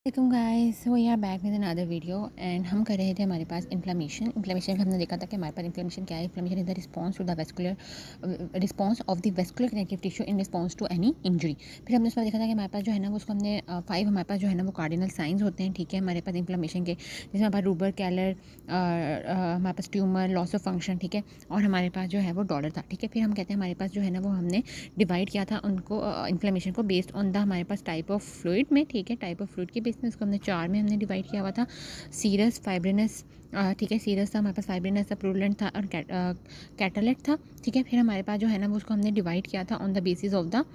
Welcome guys, so we are back with another video and हम कर रहे थे हमारे पास इन्फ्लेमेशन हमने देखा था कि हमारे पास इन्फ्लेमेशन क्या है। Inflammation is the response to the vascular response of the vascular connective tissue in response to any injury. फिर हमने उसमें देखा था कि हमारे पास जो है ना वो उसको हमने 5 हमारे पास जो है ना वो कार्डिनल साइंस होते हैं, ठीक है, हमारे पास इन्फ्लेमेशन के, जिसमें हमारे पास रूबर कैलर, हमारे पास ट्यूमर, लॉस ऑफ फंक्शन, ठीक है, और हमारे पास जो है वो डॉलर था, ठीक है। फिर हम कहते हैं हमारे पास जो है ना वो हमने डिवाइड किया था उनको इन्फ्लेमेशन को बेस्ड ऑन द हमारे पास टाइप ऑफ फ्लूइड में, ठीक है, टाइप ऑफ फ्लूइड के बेस में उसको हमने 4 में हमने डिवाइड किया हुआ था। सीरस, फाइब्रिनस, ठीक है, सीरस था हमारे पास, फाइब्रिनस था, प्रूलेंट था और कैटलेट था, ठीक है। फिर हमारे पास जो है ना वो उसको हमने डिवाइड किया था on the basis of the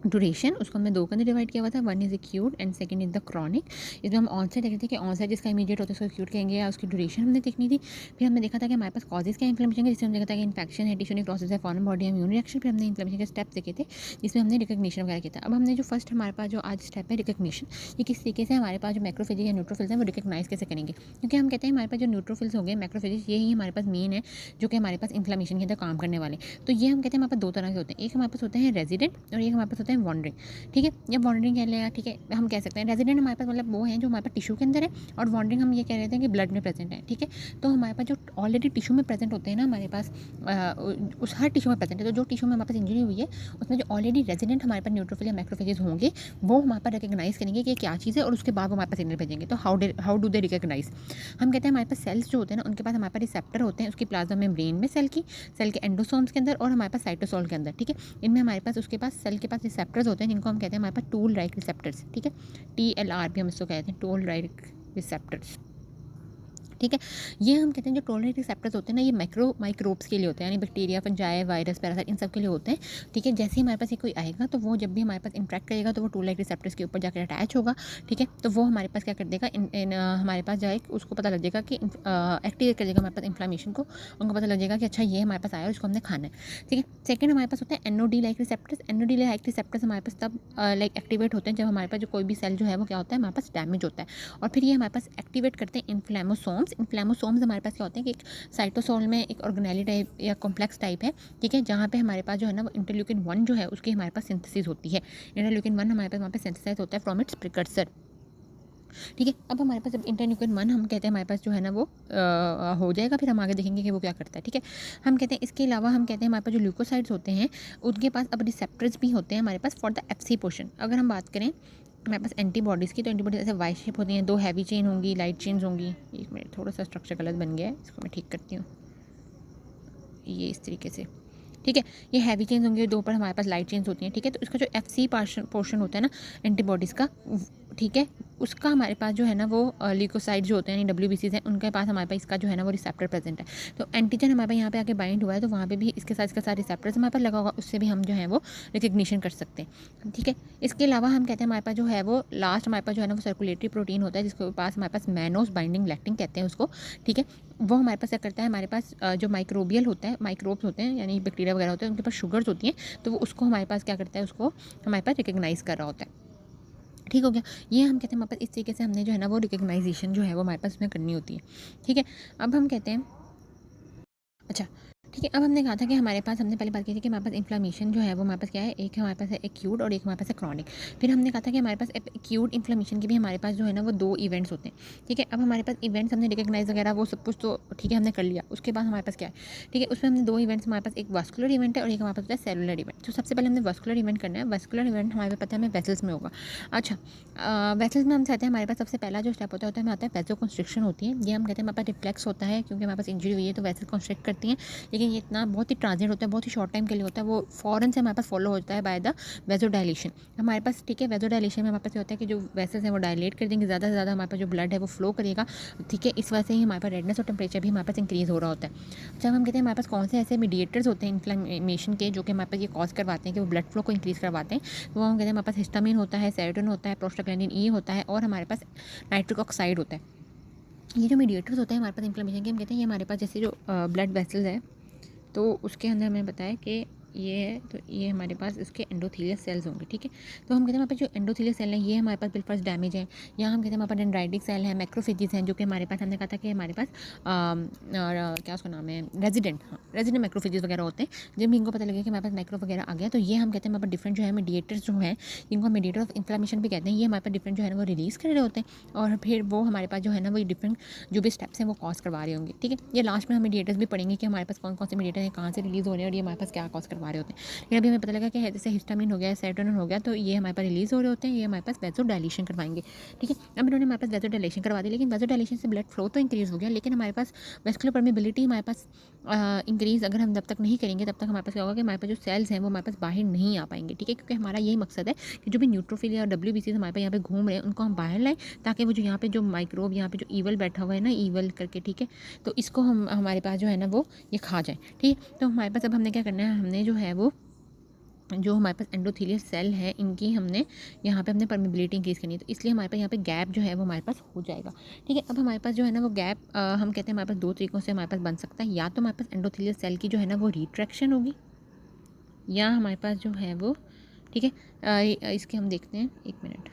duration. उसको हमने दो के अंदर डिवाइड किया हुआ था, one is acute and second is the chronic. इसमें हम ऑनसेट देख रहे थे कि ऑनसेट जिसका इमीडिएट होता है उसको एक्यूट कहेंगे या उसकी ड्यूरेशन हमने देखनी थी। फिर हमने देखा था कि हमारे पास कॉजेज क्या इन्फ्लेमेशन के, जिसमें हमने देखा था कि इन्फेक्शन है, टिश्यू नेक्रोसिस है, फॉरेन बॉडी इम्यून रिएक्शन। फिर हमने इन्फ्लेमेशन के स्टेप देखे थे जिसमें हमने रिकग्निशन वगैरह किया था। अब हमने जो फर्स्ट हमारे पास जो आज स्टेप है रिकग्निशन, ये किस तरीके से हमारे पास जो मैक्रोफेजेस या न्यूट्रोफिल्स हैं वो रिकग्नाइज कैसे करेंगे, क्योंकि हम कहते हैं हमारे पास जो न्यूट्रोफिल्स हो गए, मैक्रोफेजेस, ये ही हमारे पास मेन है जो कि हमारे पास इन्फ्लेमेशन के अंदर काम करने वाले। तो ये हम कहते हैं हमारे पास दो तरह के होते हैं, एक हमारे पास होते हैं रेजिडेंट और एक हमारे पास होते हैं वॉन्डरिंग, ठीक है, या वॉन्डरिंग कह लेगा, ठीक है। हम कह सकते हैं रेजिडेंट हमारे पास मतलब वो हैं जो हमारे पास टिश्यू के अंदर है, और वॉन्डरिंग हम ये कह रहे थे कि ब्लड में प्रेजेंट है, ठीक है। तो हमारे पास जो ऑलरेडी टिश्यू में प्रेजेंट होते हैं ना हमारे पास, उस हर टिश्यू में प्रेजेंट है, तो जो टिश्यू में हमारे पास इंजरी हुई है उसमें जो ऑलरेडी रेजिडेंट हमारे पास न्यूट्रोफिल या मैक्रोफेजेस होंगे वो हमारे पास रिकग्नाइज करेंगे कि क्या चीज़ है, और उसके बाद वो हमारे पास सिग्नल भेजेंगे। तो हाउ डू दे रिकग्नाइज, हम कहते हैं हमारे पास सेल्स जो होते हैं ना उनके पास हमारे पास रिसेप्टर होते हैं, उसकी प्लाज्मा मेम्ब्रेन में सेल के एंडोसोम्स के अंदर और हमारे पास साइटोसोल के अंदर, ठीक है। इनमें हमारे पास उसके पास सेल के पास रिसेप्टर्स होते हैं जिनको हम कहते हैं हमारे पास टूल लाइक रिसेप्टर्स, ठीक है, TLR भी हम इसको कहते हैं, टूल लाइक रिसेप्टर्स, ठीक है। ये हम कहते हैं जो टोल लाइक रिसेप्टर्स होते हैं ना, ये माइक्रोब्स के लिए होते हैं, यानी बैक्टीरिया, फंजाई, वायरस, पैरासाइट, इन सब के लिए होते हैं, ठीक है। जैसे ही हमारे पास ये कोई आएगा तो वो जब भी हमारे पास इंट्रैक्ट करेगा तो वो टोल लाइक रिसेप्टर्स के ऊपर जाकर अटैच होगा, ठीक है। तो वो हमारे पास क्या कर देगा, हमारे पास जाए उसको पता लग जाएगा कि एक्टिवेट कर देगा हमारे पास इन्फ्लामेशन को, उनको पता लग जाएगा कि अच्छा ये हमारे पास आया और इसको हमने खाना है, ठीक है। सेकंड हमारे पास होता है NOD like receptors. NOD like receptors हमारे पास तब लाइक एक्टिवेट होते हैं जब हमारे पास जो कोई भी सेल जो है वो क्या होता है हमारे पास डैमेज होता है, और फिर ये हमारे पास एक्टिवेट करते हैं इन्फ्लेमोसोम्स हमारे पास क्या होते हैं कि एक साइटोसोल में एक ऑर्गेनेली टाइप या कॉम्प्लेक्स टाइप है, ठीक है, जहाँ पे हमारे पास जो है ना वो इंटरल्यूकिन 1 जो है उसकी हमारे पास सिंथेसिस होती है। इंटरल्यूकिन 1 हमारे पास वहाँ पे सिंथेसाइज होता है फ्रॉम इट्स प्रिकर्सर, ठीक है। अब हमारे पास जब इंटरल्यूकिन 1 हम कहते हैं हमारे पास जो है ना वो हो जाएगा, फिर हम आगे देखेंगे कि वो क्या करता है, ठीक है। हम कहते हैं इसके अलावा हम कहते हैं हमारे पास जो ल्यूकोसाइड्स होते हैं उनके पास अब रिसेप्टर्स भी होते हैं हमारे पास फॉर द FC पोर्शन। अगर हम बात करें हमारे पास एंटीबॉडीज़ की, तो एंटीबॉडीज ऐसे वाई शेप होती हैं, 2 हैवी चेन होंगी, लाइट चेन्स होंगी। एक मिनट, थोड़ा सा स्ट्रक्चर गलत बन गया है, इसको मैं ठीक करती हूँ, ये इस तरीके से, ठीक है। ये हैवी चेन्स होंगे, 2 पर हमारे पास लाइट चेन्स होती हैं, ठीक है। तो इसका जो FC पोर्शन होता है ना एंटीबॉडीज़ का, ठीक है, उसका हमारे पास जो है ना वो ल्यूकोसाइड जो होते हैं यानी WBCs हैं, उनके पास हमारे पास इसका जो है ना वो रिसेप्टर प्रेजेंट है। तो एंटीजन हमारे पास यहाँ पे आके बाइंड हुआ है तो वहाँ पे भी इसके साथ इसका सारे रिसेप्टर्स हमारे पास लगा होगा, उससे भी हम जो है वो रिकग्निशन कर सकते हैं, ठीक है। इसके अलावा हम कहते हैं हमारे पास जो है वो लास्ट हमारे पास जो है ना वो सर्कुलेटरी प्रोटीन होता है जिसके पास हमारे पास मैनोस बाइंडिंग लैक्टिन कहते हैं उसको, ठीक है। वो हमारे पास क्या करता है, हमारे पास जो माइक्रोबियल होता है, माइक्रोब्स होते हैं यानी बैक्टीरिया वगैरह होते हैं, उनके पास शुगर्स होती हैं, तो वो उसको हमारे पास क्या करता है, उसको हमारे पास रिकग्नाइज कर रहा होता है, ठीक हो गया। ये हम कहते हैं हमारे पास इस तरीके से हमने जो है ना वो रिकग्नाइजेशन जो है वो हमारे पास उसमें करनी होती है, ठीक है। अब हम कहते हैं अच्छा, ठीक है। अब हमने कहा था कि हमारे पास, हमने पहले बात की थी कि हमारे पास इन्फ्लेमेशन जो है वो हमारे पास क्या है, एक हमारे पास है एक्यूट और एक हमारे पास है क्रॉनिक। फिर हमने कहा था कि हमारे पास एक्यूट इन्फ्लेमेशन के भी हमारे पास जो है ना वो 2 इवेंट्स होते हैं, ठीक है। अब हमारे पास इवेंट्स हमने रिकग्नाइज वगैरह वो सब कुछ तो ठीक है हमने कर लिया, उसके बाद हमारे पास क्या है, ठीक है, उसमें हमने 2 इवेंट्स हमारे पास, एक वास्कुलर इवेंट है और एक हमारे पास होता है सेलुलर इवेंट। तो सबसे पहले हमने वास्कुलर इवेंट करना है। वास्कुलर इवेंट हमारे पास पता है हमें वेसल्स में होगा। अच्छा, वेसल्स में हम चाहते हैं हमारे पास सबसे पहला जो स्टेप होता है हमें आता है वेसो कंस्ट्रिक्शन होती है। ये हम कहते हैं हमारे पास रिफ्लेक्स होता है क्योंकि हमारे पास इंजरी हुई है तो वेसल कंस्ट्रिक्ट करती हैं, लेकिन ये इतना बहुत ही ट्रांजिएंट होता है, बहुत ही शॉर्ट टाइम के लिए होता है, वो फ़ौरन से हमारे पास फॉलो होता है बाय द वेजोडाइलेशन हमारे पास, ठीक है। वेजोडाइलेशन में हमारे पास ये होता है कि जो वेसल्स हैं वो डायलेट कर देंगे, ज़्यादा से ज़्यादा हमारे पास जो ब्लड है वो फ्लो करेगा, ठीक है। इस वजह से ही हमारे पास रेडनेस और टेम्परेचर भी हमारे पास इंक्रीज़ हो रहा होता है। जब हम कहते हैं हमारे पास कौन से ऐसे मीडिएटर्स होते हैं इन्फ्लेमेशन के जो कि हमारे पास ये कॉज करवाते हैं कि वो ब्लड फ्लो को इंक्रीज़ करवाते हैं, तो वो हम कहते हैं हमारे पास हिस्टामिन होता है, सेरोटोनिन होता है, प्रोस्टाग्लैंडिन E होता है और हमारे पास नाइट्रिक ऑक्साइड होता है। ये जो मीडिएटर्स होते हैं हमारे पास इन्फ्लेमेशन के, हम कहते हैं ये हमारे पास जैसे जो ब्लड वेसल्स है तो उसके अंदर हमें बताया कि ये है, तो ये हमारे पास इसके एंडोथेलियल सेल्स होंगे, ठीक है। तो हम कहते हैं हमारे पास जो एंडोथेलियल सेल है ये हमारे पास बिल्कुल डैमेज है। यहाँ हम कहते हैं हमारे पास डेंड्राइटिक सेल है, मैक्रोफेजेस हैं, जो कि हमारे पास हमने कहा था कि हमारे पास और क्या उसका नाम है, रेजिडेंट, हाँ रेजिडेंट मैक्रोफेजेस वगैरह होते हैं। जब इनको पता लगे कि हमारे पास मैक्रो वगैरह आ गया, तो ये हम कहते हैं हमारे पास डिफरेंट जो है मीडिएटर्स जो है, इनको मीडिएटर ऑफ इन्फ्लेमेशन भी कहते हैं। ये हमारे पास डिफरेंट जो है ना वो रिलीज़ कर रहे होते हैं, और फिर वो हमारे पास जो है ना वो डिफरेंट जो भी स्टेप्स हैं वो कॉज करवा रहे होंगे, ठीक है। ये लास्ट में हम मीडिएटर्स भी पढ़ेंगे कि हमारे पास कौन कौन से मीडिएटर हैं, कहाँ से रिलीज़ हो रहे हैं और ये हमारे पास क्या कॉज करवा रहे होते हैं। लेकिन अभी हमें पता लगा कि जैसे हिस्टामिन हो गया, सेरोटोनिन हो गया, तो ये हमारे पास रिलीज़ हो रहे होते हैं, ये हमारे पास वेसोडाइलेशन करवाएंगे, ठीक है। अब इन्होंने हमारे पास वेसोडाइलेशन करवा दी, लेकिन वेसोडाइलेशन से ब्लड फ्लो तो इंक्रीज़ हो गया, लेकिन हमारे पास वेस्कुलर परमेबिलिटी हमारे पास इंक्रीज़ अगर हम जब तक नहीं करेंगे तब तक हमारे पास क्या होगा कि हमारे पास जो सेल्स हैं वो हमारे पास बाहर नहीं आ पाएंगे, ठीक है। क्योंकि हमारा यही मकसद है कि जो भी न्यूट्रोफिल या WBC हमारे पास यहाँ पे घूम रहे हैं उनको हम बाहर लाएं, ताकि वो जो यहाँ पे जो माइक्रोब यहाँ पे जो ईवल बैठा हुआ है ना, ईवल करके, ठीक है, तो इसको हम हमारे पास जो है ना वो ये खा जाए, ठीक है। तो हमारे पास अब हमने क्या करना है, हमने जो है वो जो हमारे पास एंडोथेलियल सेल है इनकी हमने यहाँ पे हमने परमेबिलिटी इंक्रीज़ करनी है, तो इसलिए हमारे पास यहाँ पे गैप जो है वो हमारे पास हो जाएगा, ठीक है। अब हमारे पास जो है ना वो गैप हम कहते हैं हमारे पास दो तरीक़ों से हमारे पास बन सकता है। या तो हमारे पास एंडोथेलियल सेल की जो है ना वो रिट्रैक्शन होगी, या हमारे पास जो है वो, ठीक है, इसके हम देखते हैं, एक मिनट,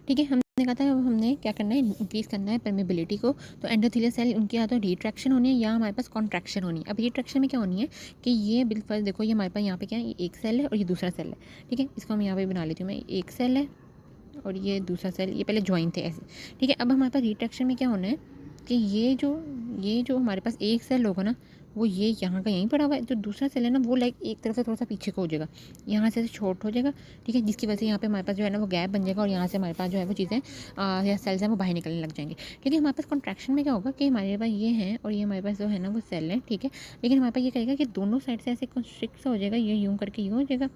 ठीक है। हमने कहा था अब हमने क्या करना है, इंक्रीज़ करना है परमेबिलिटी को। तो एंडोथेलियल सेल उनकी या तो रिट्रैक्शन होनी है या हमारे पास कॉन्ट्रैक्शन होनी है। अब रिट्रैक्शन में क्या होनी है कि ये बिल्कुल देखो, ये हमारे पास यहाँ पे क्या है, ये एक सेल है और ये दूसरा सेल है, ठीक है। इसको हम यहाँ पे बना लेती हूँ मैं, एक सेल है और ये दूसरा सेल, ये पहले ज्वाइन थे ऐसे, ठीक है। अब हमारे पास रिट्रैक्शन में क्या होना है कि ये जो हमारे पास एक सेल होगा ना, वो ये यहाँ का यहीं पड़ा हुआ है, जो दूसरा सेल है ना वो लाइक एक तरफ से थोड़ा सा पीछे को हो जाएगा, यहाँ से शॉर्ट हो जाएगा, ठीक है, जिसकी वजह से यहाँ पे हमारे पास जो है ना वो गैप बन जाएगा और यहाँ से हमारे पास जो है वो चीज़ें या सेल्स हैं वो बाहर निकलने लग जाएंगे। क्योंकि हमारे पास कॉन्ट्रैक्शन में क्या होगा कि हमारे पास ये हैं और ये हमारे पास जो है ना वो सेल है, ठीक है। लेकिन हमारे पास ये कहेगा कि दोनों साइड से ऐसे कॉन्स्ट्रिक्ट हो जाएगा, ये यूँ करके यूँ हो जाएगा,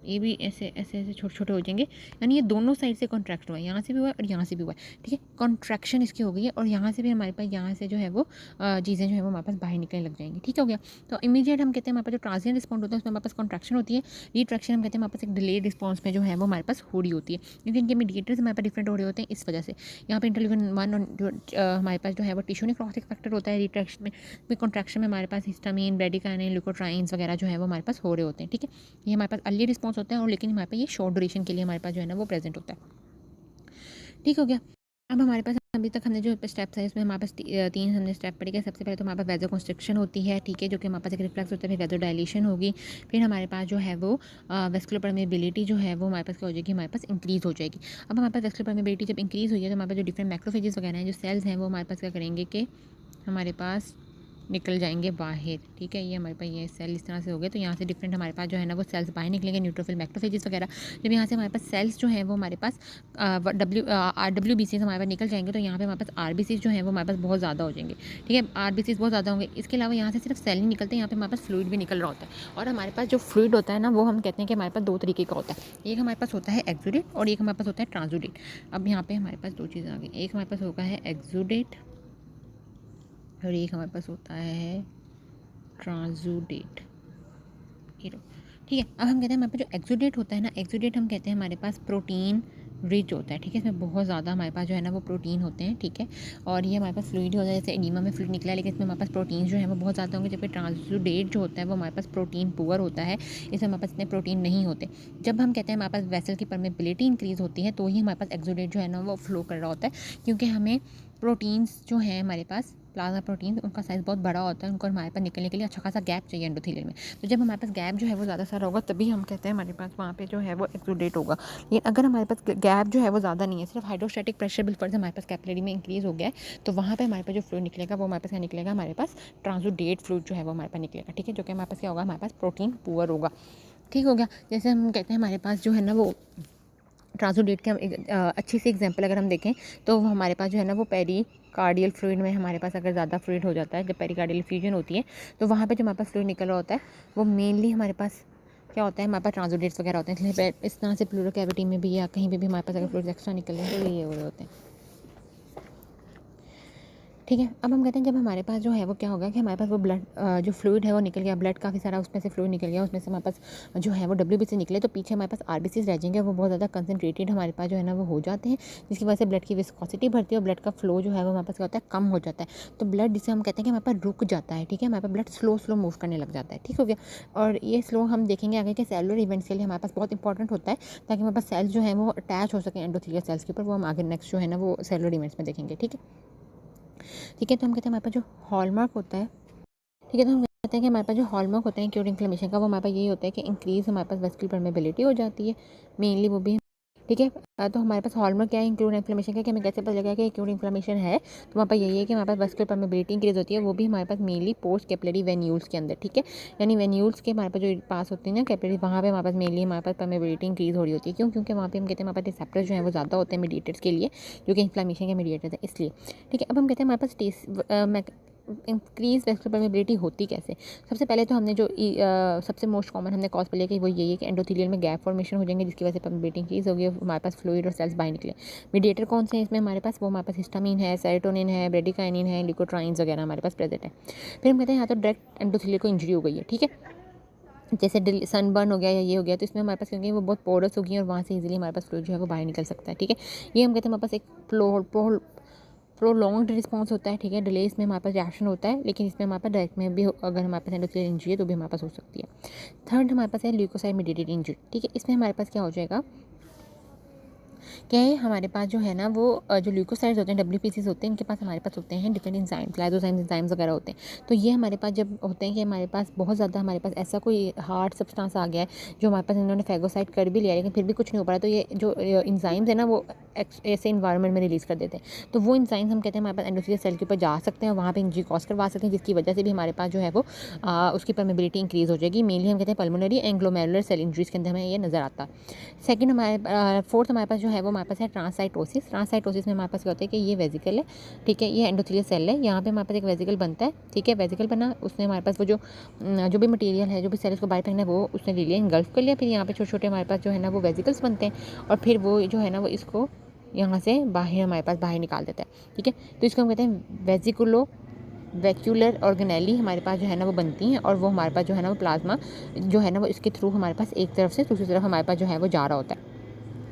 ये भी ऐसे ऐसे ऐसे छोटे छोटे हो जाएंगे, यानी ये दोनों साइड से कॉन्ट्रैक्ट हुआ है, यहाँ से भी हुआ है और यहाँ से भी हुआ है, ठीक है। कॉन्ट्रैक्शन इसकी हो गई है और यहाँ से भी हमारे पास यहाँ से जो है वो चीज़ें जो है वो हमारे पास बाहर निकलने लग जाएंगी, ठीक हो गया। तो इमीडिएट हम कहते हैं हमारे पास जो ट्रांजिएंट रिस्पॉन्स होता है उसमें हमारे पास कॉन्ट्रैक्शन होती है। रिट्रैक्शन हम कहते हैं हमारे पास एक डिलेड रिस्पॉन्स में जो है वो हमारे पास हो रही होती है, क्योंकि इनके मीडिएटर्स हमारे पास डिफरेंट हो रहे होते हैं इस वजह से। यहाँ पे इंटरल्यूकिन 1 और जो हमारे पास जो है वो टिश्यू नेक्रोटिक फैक्टर होता है रिट्रैक्शन में। कॉन्ट्रैक्शन में हमारे पास हिस्टामिन, ब्रेडिकाइनिन, ल्यूकोट्राइन्स वगैरह जो है वो हमारे पास हो रहे होते हैं, ठीक है। ये हमारे पास अर्ली रिस्पॉन्स होता है और लेकिन हमारे पास ये शॉर्ट ड्यूरेशन के लिए हमारे पास जो है ना वो प्रेजेंट होता है, ठीक हो गया। अब हमारे पास अभी तक हमने जो स्टेप्स है इसमें हमारे पास तीन हमने स्टेप पढ़े गए। सबसे पहले तो हमारे पास वेजो कंस्ट्रक्शन होती है, ठीक है, जो कि हमारे पास एक रिफ्लेक्स होता है, फिर वेजो डायलेशन होगी, फिर हमारे पास जो है वो वेस्कुलर परमेबिलिटी जो है वो हमारे पास क्या हो जाएगी, हमारे पास इंक्रीज़ हो जाएगी। अब हमारे पास वेस्कुलर परमेबिलिटी जब इंक्रीज़ हुई है तो हमारे पास जो डिफरेंट मैक्रोफेजेस वगैरह हैं, जो सेल्स हैं, वो हमारे पास क्या करेंगे कि हमारे पास निकल जाएंगे बाहर, ठीक है। ये हमारे पास ये सेल इस तरह से हो गए, तो यहाँ से डिफरेंट हमारे पास जो है ना वो सेल्स बाहर निकलेंगे, न्यूट्रोफिल, मैक्रोफेजेस वगैरह। जब यहाँ से हमारे पास सेल्स जो हैं वो हमारे पास WBC हमारे पास निकल जाएंगे, तो यहाँ पे हमारे पास RBC जो है वो हमारे पास बहुत ज़्यादा हो जाएंगे, ठीक है। RBC बहुत ज़्यादा होंगे। इसके अलावा यहाँ से सिर्फ सेल नहीं निकलते, यहाँ पे हमारे पास फ्लूइड भी निकल रहा होता है। और हमारे पास जो फ्लूइड होता है ना वो हम कहते हैं कि हमारे पास दो तरीके का होता है, एक हमारे पास होता है एक्सुडेट और एक हमारे पास होता है ट्रांसुडेट। अब यहाँ पे हमारे पास दो चीज़ें आ गई, एक हमारे पास होता है एक्सुडेट और एक हमारे पास होता है ट्रांसुडेट, ठीक है। अब हम कहते हैं हमारे पास जो एक्सुडेट होता है ना, एक्सुडेट हम कहते हैं हमारे पास प्रोटीन रिच होता है, ठीक है। इसमें बहुत ज़्यादा हमारे पास जो है ना वो प्रोटीन होते हैं, ठीक है। और ये हमारे पास फ्लूइड होता है, जैसे एनीमा में फ्लूइड निकला है, लेकिन इसमें हमारे पास प्रोटीन जो है वो बहुत ज़्यादा होंगे। जबकि ट्रांसुडेट जो होता है वो हमारे पास प्रोटीन पुअर होता है, इसमें हमारे पास इतने प्रोटीन नहीं होते। जब हम कहते हैं हमारे पास वेसल की परमेबिलिटी इंक्रीज़ होती है तो ही हमारे पास एक्सुडेट जो है ना वो फ्लो कर रहा होता है, क्योंकि हमें प्रोटीन्स जो हैं हमारे पास प्लाज्मा प्रोटीन, उनका साइज़ बहुत बड़ा होता है, उनको हमारे पास निकलने के लिए अच्छा खासा गैप चाहिए एंडोथेलियल में। तो जब हमारे पास गैप जो है वो ज़्यादा सारा होगा तभी हम कहते हैं हमारे पास वहाँ पे जो है वो एक्सुडेट होगा। लेकिन अगर हमारे पास गैप जो है वो ज़्यादा नहीं है, सिर्फ हाइड्रोस्टैटिक प्रेशर बिल्कुल से हमारे पास कैपिलरी में इंक्रीज़ हो गया है, तो वहाँ पे हमारे पास जो फ्लूइड निकलेगा वो हमारे पास क्या निकलेगा, हमारे पास ट्रांसुडेट फ्लूइड जो है वो हमारे पास निकलेगा, ठीक है। जो कि हमारे पास क्या होगा, हमारे पास प्रोटीन पुअर होगा, ठीक हो गया। जैसे हम कहते हैं हमारे पास जो है ना वो ट्रांसुडेट के हम एक अच्छी सी एग्जांपल अगर हम देखें तो वो हमारे पास जो है ना वो पेरिकार्डियल फ्लूइड में हमारे पास अगर ज़्यादा फ्लूइड हो जाता है, जब पेरिकार्डियल फ्यूजन होती है तो वहाँ पे जो हमारे पास फ्लूइड निकल रहा होता है वो मेनली हमारे पास क्या होता है, हमारे पास ट्रांसुडेट्स वगैरह होते हैं। इसलिए इस तरह से प्लूरल कैविटी में भी या कहीं पे भी हमारे पास अगर फ्लूइड एक्स्ट्रा निकल रहे हैं तो ये हो रहे होते हैं, ठीक है। अब हम कहते हैं जब हमारे पास जो है वो क्या होगा कि हमारे पास वो ब्लड जो फ्लूइड है वो निकल गया, ब्लड काफ़ी सारा उसमें से फ्लूइड निकल गया, उसमें से हमारे पास जो है वो डब्ल्यूबीसी निकले, तो पीछे हमारे पास आरबीसीज रह जाएंगे, वो बहुत ज़्यादा कंसनट्रेटेड हमारे पास जो है ना वो हो जाते हैं, जिसकी वजह से ब्लड की विस्कोसिटी बढ़ती है और ब्लड का फ्लो जो है वो हमारे पास क्या होता है, कम हो जाता है। तो ब्लड जिसे हम कहते हैं कि हमारे पास रुक जाता है, ठीक है, हमारे पास ब्लड स्लो स्लो मूव करने लग जाता है, ठीक हो गया। और ये स्लो हम देखेंगे आगे के सेलुलर इवेंट्स के लिए हमारे पास बहुत इंपॉर्टेंट होता है, ताकि हमारे पास सेल्स जो है वो अटैच हो सके एंडोथेलियल सेल्स के ऊपर, वो हम आगे नेक्स्ट जो है ना वो सेलुलर इवेंट्स में देखेंगे, ठीक है। ठीक है, तो हम कहते हैं हमारे पास जो हॉलमार्क होता है, ठीक है, तो हम कहते हैं कि हमारे पास जो हॉलमार्क होता है एक्यूट इन्फ्लेमेशन का, वो हमारे पास यही होता है कि इंक्रीज़ हमारे पास वेस्कुलर परमेबिलिटी हो जाती है, मेनली वो भी, ठीक है। तो हमारे पास हॉलमार्क क्या है एक्यूट इन्फ्लेमेशन का, कि हमें कैसे पता लगा कि एक्यूट इन्फ्लेमेशन है, तो वहाँ पर यही है कि हमारे पास वेस्कुलर परमेबिलिटी इंक्रीज होती है, वो भी हमारे पास मेनली पोस्ट कैपिलरी वेन्यूल्स के अंदर, ठीक है, यानी वेन्यूल्स के हमारे पास जो पास होती है ना कैपिलरी, वहाँ पे हमारे पास मेनली हमारे पास परमेबिलिटी इंक्रीज हो रही होती है। क्यों? क्योंकि वहाँ पे हम कहते हैं हमारे पास रिसेप्टर्स जो है वो ज़्यादा होते हैं मीडिएटर्स के लिए, जो कि इन्फ्लेमेशन के मीडिएटर्स है, इसलिए, ठीक है। अब हम कहते हैं हमारे पास इंक्रीज वेस्कुलर परमेबिलिटी होती कैसे। सबसे पहले तो हमने जो सबसे मोस्ट कॉमन हमने कॉज पे लिया कि वो यही है कि एंडोथेलियल में गैप फॉर्मेशन हो जाएंगे, जिसकी वजह से परमेबिलिटी इंक्रीज होगी, हमारे पास फ्लूइड और सेल्स बाहर निकले। मीडिएटर कौन से हैं इसमें हमारे पास, वो हमारे पास हिस्टामिन है, सेरोटोनिन है, ब्रेडिकाइनिन है, ल्यूकोट्राइन्स वगैरह हमारे पास प्रेजेंट है। फिर हम कहते हैं यहाँ तो डायरेक्ट एंडोथेलियल को इंजरी हो गई है, ठीक है, जैसे सनबर्न हो गया या ये हो गया, तो इसमें हमारे पास क्योंकि वो बहुत पोरस होगी और वहाँ से इजीली हमारे पास फ्लूइड जो है वो बाहर निकल सकता है, ठीक है। ये हम कहते हैं हमारे पास एक प्रोलॉन्ग्ड रिस्पॉन्स होता है, ठीक है, डिले इसमें हमारे पास रिएक्शन होता है, लेकिन इसमें हमारे पास डायरेक्ट में भी अगर हमारे पास एंडोथेलियल इंजरी है तो भी हमारे पास हो सकती है। थर्ड हमारे पास है ल्यूकोसाइड मीडिएटेड इंजरी, ठीक है, इसमें हमारे पास क्या हो जाएगा, क्या है हमारे पास जो है ना वो जो ल्यूकोसाइड्स होते हैं, डब्ल्यूपीसीज होते हैं, इनके पास हमारे पास होते हैं डिफरेंट एंजाइम्स, लाइसोजाइम्स एंजाइम्स वगैरह होते हैं। तो ये हमारे पास जब होते हैं कि हमारे पास बहुत ज़्यादा हमारे पास ऐसा कोई हार्ड सब्सटेंस आ गया है जो हमारे पास इन्होंने फेगोसाइड कर भी लिया, लेकिन फिर भी कुछ नहीं हो पा रहा, तो ये जो एंजाइम्स है ना वो ऐसे इन्वायरमेंट में रिलीज़ कर देते हैं। तो वो एंजाइम्स हम कहते हैं हमारे पास एंडोथेलियल सेल के ऊपर जा सकते हैं, वहाँ पे इंजरी कॉज करवा सकते हैं, जिसकी वजह से भी हमारे पास जो है वो उसकी परमेबिलिटी इंक्रीज़ हो जाएगी। मेनली हम कहते हैं pulmonary and glomerular cell injuries के अंदर हमें ये नज़र आता है। सेकंड हमारे फोर्थ हमारे पास जो है वो हमारे पास है ट्रांसाइटोसिस। ट्रांसाइटोसिस में हमारे पास क्या होता है कि ये वेजिकल है, ठीक है, ये एंडोथेलियल सेल है, यहाँ पे हमारे पास एक वेजिकल बनता है, ठीक है, वेजिकल बना, उसने हमारे पास वो जो भी मटेरियल है, जो भी सेल उसको बाहर फेंकना है, वो उसने ले लिया, इंगल्फ कर लिया, फिर यहाँ पे छोटे छोटे हमारे पास जो है ना वो वेजिकल्स बनते हैं, और फिर वो जो है ना वो इसको यहाँ से बाहर हमारे पास बाहर निकाल देता है, ठीक है। तो इसको हम कहते हैं वेजिकुलो वैक्यूलर ऑर्गेनेली हमारे पास जो है ना वो बनती हैं, और वो हमारे पास जो है ना वो प्लाज्मा जो है ना वो इसके थ्रू हमारे पास एक तरफ से दूसरी तरफ हमारे पास जो है वो जा रहा होता है।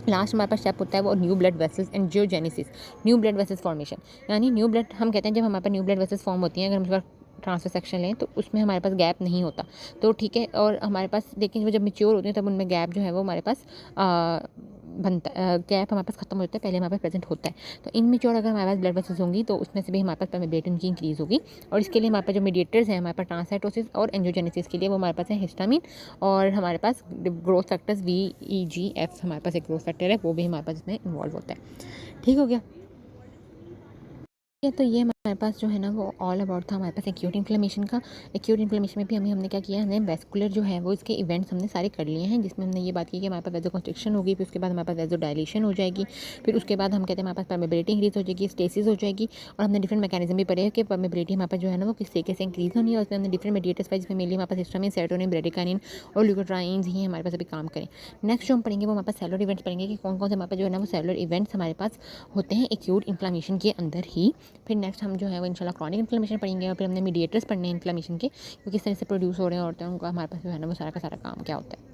लास्ट हमारे पास स्टेप होता है वो new blood vessels angiogenesis, new blood vessels formation, यानी न्यू ब्लड हम कहते हैं जब हमारे पास न्यू ब्लड वेसल्स फॉर्म होती हैं, अगर हम उसका ट्रांसफर सेक्शन लें तो उसमें हमारे पास गैप नहीं होता, तो ठीक है, और हमारे पास लेकिन वो जब मेच्योर होते हैं तब उनमें गैप जो है वो हमारे पास बनता गैप हमारे पास खत्म हो जाता है, पहले हमारे पास प्रेजेंट होता है। तो इन मेच्योर अगर हमारे पास ब्लड वेसल्स होंगी तो उसमें से भी हमारे पास परमेबिलिटी उनकी इंक्रीज होगी, और इसके लिए हमारे पास जो मीडिएटर्स हैं हमारे पास ट्रांसाइटोसिस और एंजियोजेनेसिस के लिए वो हमारे पास है हिस्टामिन, और हमारे पास ग्रोथ फैक्टर्स VEGF हमारे पास एक ग्रोथ फैक्टर है, वो भी हमारे पास इसमें इन्वॉल्व होता है, ठीक हो गया। तो ये हमारे पास जो है ना वो ऑल अबाउट था हमारे पास एक्यूट इन्फ्लेमेशन का। एक्यूट इन्फ्लेमेशन में भी हमने क्या किया, हमने वेस्कुलर जो है वो इसके इवेंट्स हमने सारे कर लिए हैं, जिसमें हमने ये बात की कि हमारे पास वेजोकंस्ट्रिक्शन होगी, फिर उसके बाद हमारे पास वेजोडाइलेशन हो जाएगी, फिर उसके बाद हम कहते हैं हमारे पास परमेबिलिटी इंक्रीज हो जाएगी, स्टेसिस हो जाएगी, और हमने डिफरेंट मैकेनिज्म भी पढ़े हैं कि परमेबिलिटी हमारे पास जो है ना वो किस तरीके से इंक्रीज होनी है, और उसमें हमने डिफरेंट मीडिएटर्स पाए, जिसमें मेनली हमारे पास हिस्टामिन, सेरोटोनिन, ब्रेडिकाइनिन और ल्यूकोट्राइन्स ही हमारे पास अभी काम करें। नेक्स्ट जो हम पढ़ेंगे वो हमारे पास सेलुलर इवेंट्स पढ़ेंगे कि कौन कौन से हमारे पास जो है ना वो सेलुलर इवेंट्स हमारे पास होते हैं एक्यूट इन्फ्लेमेशन के अंदर ही। फिर नेक्स्ट हम जो है वो इंशाल्लाह क्रॉनिक इन्फ्लेमेशन पढ़ेंगे, और फिर हमने मीडिएटर्स पढ़ने हैं इन्फ्लेमेशन के, क्योंकि किस तरह से प्रोड्यूस हो रहे हैं, और उनका हमारे पास जो है ना वो सारा का सारा काम क्या होता है।